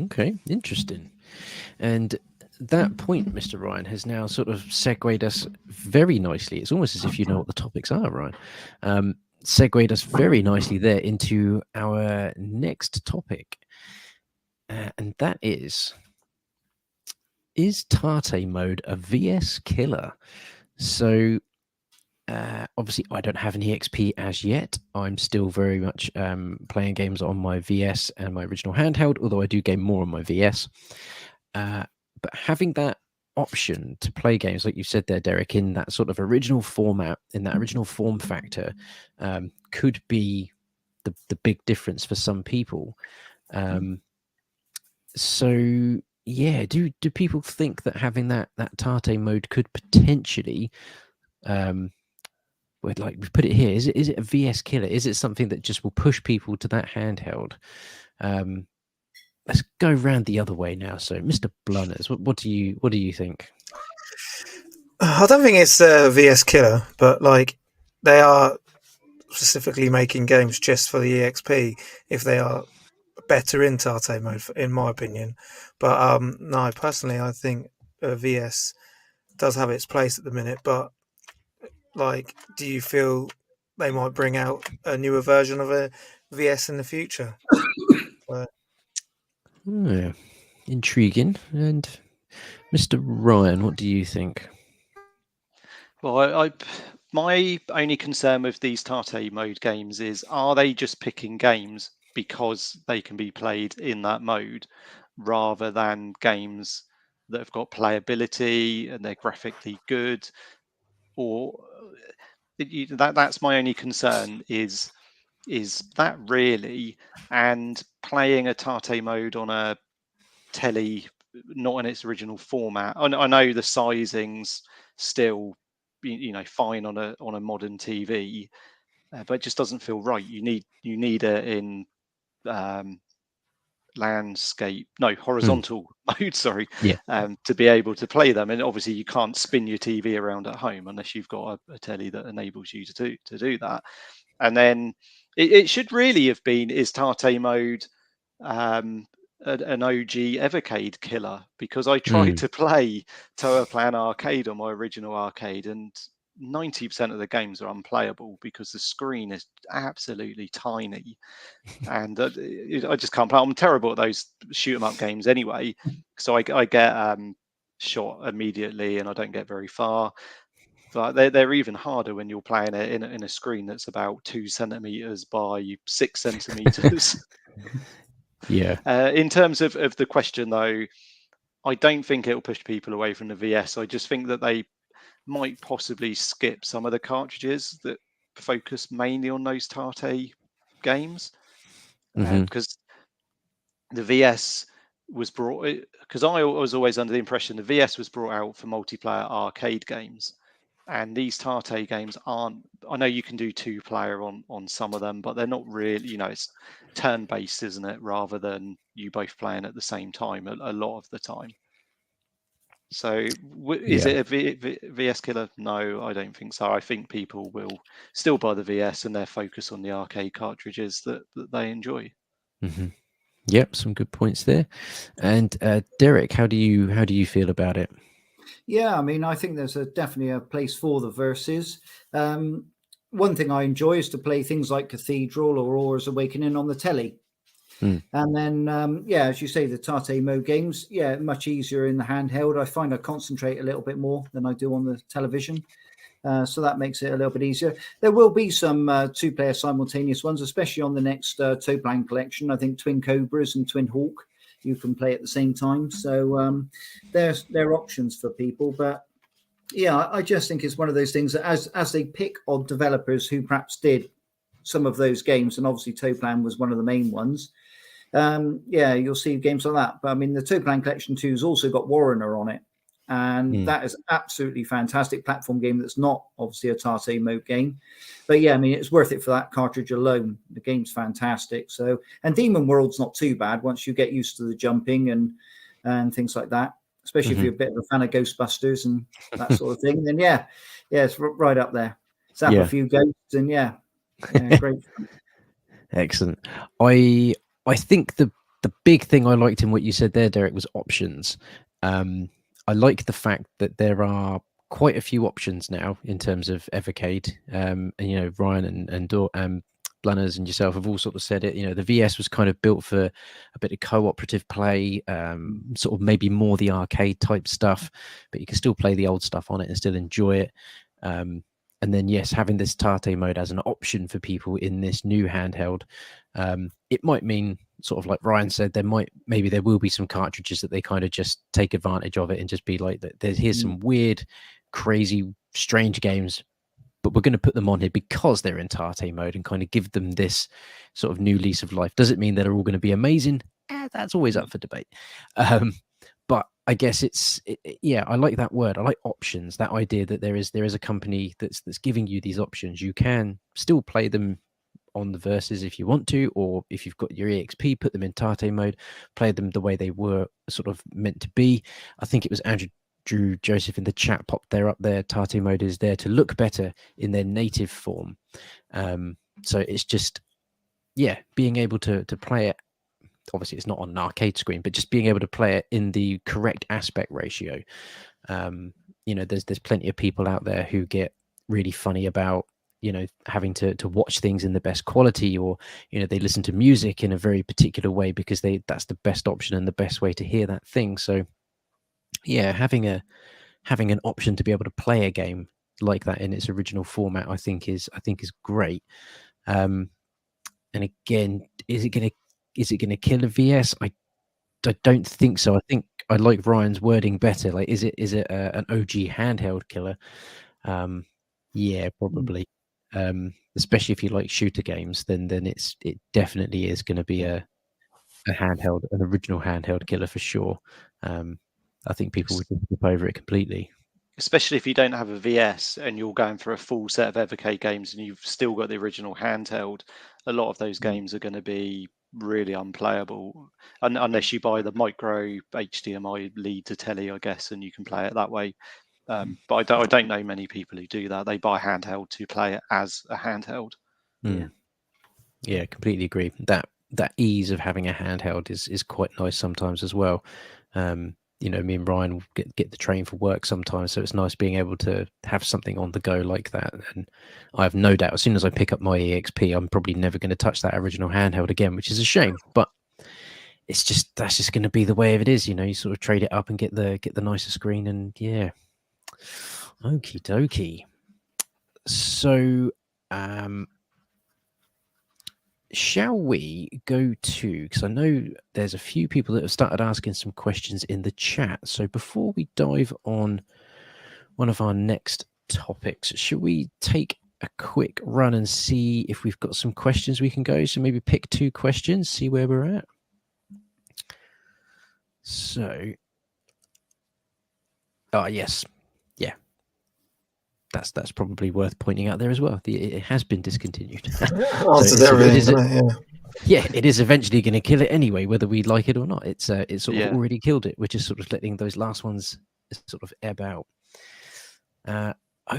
Okay, interesting. And that point, Mr. Ryan, has now sort of segued us very nicely. It's almost as if you know what the topics are, Ryan. Segued us very nicely there into our next topic. And that is Tate mode a VS killer? So, obviously, I don't have an EXP as yet. I'm still very much playing games on my VS and my original handheld, although I do game more on my VS. But having that option to play games, like you said there, Derek, in that sort of original format, in that original form factor, could be the big difference for some people. So yeah, do people think that having that Tate mode could potentially, like we put it here, is it a VS killer? Is it something that just will push people to that handheld? Let's go round the other way now. So, Mr. Blunners, what do you think? I don't think it's a VS killer, but like they are specifically making games just for the EXP if they are better in Tate mode, in my opinion. But no, personally, I think VS does have its place at the minute. But like, do you feel they might bring out a newer version of a VS in the future? Yeah, intriguing. And Mr. Ryan, what do you think? Well, my only concern with these Tate mode games is, are they just picking games because they can be played in that mode, rather than games that have got playability and they're graphically good? Or that's my only concern, is that really, and playing a Tate mode on a telly not in its original format. I know the sizing's still fine on a modern TV, but it just doesn't feel right. You need it in horizontal mode, sorry, to be able to play them. And obviously you can't spin your TV around at home unless you've got a telly that enables you to do that. And then it should really have been, is Tate mode an OG Evercade killer? Because I tried to play Tower Plan Arcade on my original arcade, and 90% of the games are unplayable because the screen is absolutely tiny, and I just can't play. I'm terrible at those shoot 'em up games anyway, so I get shot immediately and I don't get very far. But they're even harder when you're playing it in a screen that's about 2 centimeters by 6 centimeters. Yeah. In terms of the question, though, I don't think it'll push people away from the VS. I just think that they might possibly skip some of the cartridges that focus mainly on those Tate games, because the VS was brought, because I was always under the impression the VS was brought out for multiplayer arcade games, and these Tate games aren't. I know you can do 2-player on some of them, but they're not really, it's turn-based, isn't it, rather than you both playing at the same time a lot of the time. So is it a VS killer? No, I don't think so. I think people will still buy the VS and they're focused on the arcade cartridges that they enjoy. Yep, some good points there. And Derek, how do you feel about it? Yeah, I mean, I think there's definitely a place for the verses. One thing I enjoy is to play things like Cathedral or Aura's Awakening on the telly. And then, as you say, the Tate mode games, much easier in the handheld. I find I concentrate a little bit more than I do on the television. So that makes it a little bit easier. There will be some 2-player simultaneous ones, especially on the next Toplan collection. I think Twin Cobras and Twin Hawk, you can play at the same time. So there are options for people. But yeah, I just think it's one of those things that as they pick on developers who perhaps did some of those games, and obviously Toplan was one of the main ones. You'll see games like that. But I mean, the Toplan Collection 2 has also got Warrener on it. And that is absolutely fantastic platform game that's not obviously a Tate mode game. But yeah, I mean, it's worth it for that cartridge alone. The game's fantastic. So, and Demon World's not too bad once you get used to the jumping and things like that, especially if you're a bit of a fan of Ghostbusters and that sort of thing. Then it's right up there. Zap a few ghosts and great. Excellent. I think the the big thing I liked in what you said there, Derek, was options. I like the fact that there are quite a few options now in terms of Evercade. And Ryan and Blunners and yourself have all sort of said it. The VS was kind of built for a bit of cooperative play, sort of maybe more the arcade type stuff, but you can still play the old stuff on it and still enjoy it. And then, yes, having this Tate mode as an option for people in this new handheld, it might mean, sort of like Ryan said, maybe there will be some cartridges that they kind of just take advantage of it and just be like, here's some weird, crazy, strange games, but we're going to put them on here because they're in Tate mode and kind of give them this sort of new lease of life. Does it mean that they're all going to be amazing? That's always up for debate. But I guess I like that word. I like options, that idea that there is a company that's giving you these options. You can still play them on the Versus if you want to, or if you've got your EXP, put them in Tate mode, play them the way they were sort of meant to be. I think it was Drew Joseph in the chat popped up there. Tate mode is there to look better in their native form. So it's just, being able to play it. Obviously, it's not on an arcade screen, but just being able to play it in the correct aspect ratio. There's plenty of people out there who get really funny about, having to watch things in the best quality, or, they listen to music in a very particular way because that's the best option and the best way to hear that thing. So, having an option to be able to play a game like that in its original format, I think is great. And again, is it going to kill a VS? I don't think so. I think I like Ryan's wording better. Like, is it an OG handheld killer? Yeah, probably. Especially if you like shooter games, then it definitely is going to be an original handheld killer for sure. I think people would skip over it completely. Especially if you don't have a VS and you're going for a full set of Evercade games and you've still got the original handheld, a lot of those games are going to be really unplayable unless you buy the micro HDMI lead to telly, I guess, and you can play it that way. But I don't know many people who do that. They buy a handheld to play it as a handheld. Yeah, completely agree. That ease of having a handheld is quite nice sometimes as well. Me and Ryan get the train for work sometimes, so it's nice being able to have something on the go like that. And I have no doubt, as soon as I pick up my EXP, I'm probably never going to touch that original handheld again, which is a shame. But that's just going to be the way of it is. You sort of trade it up and get the nicer screen, and okie dokie. So, shall we go to, because I know there's a few people that have started asking some questions in the chat. So before we dive on one of our next topics, should we take a quick run and see if we've got some questions we can go? So maybe pick 2 questions, see where we're at. So, yes. Yeah. That's probably worth pointing out there as well. It has been discontinued. It is eventually going to kill it anyway, whether we like it or not. It's sort of already killed it, which is sort of letting those last ones sort of ebb out.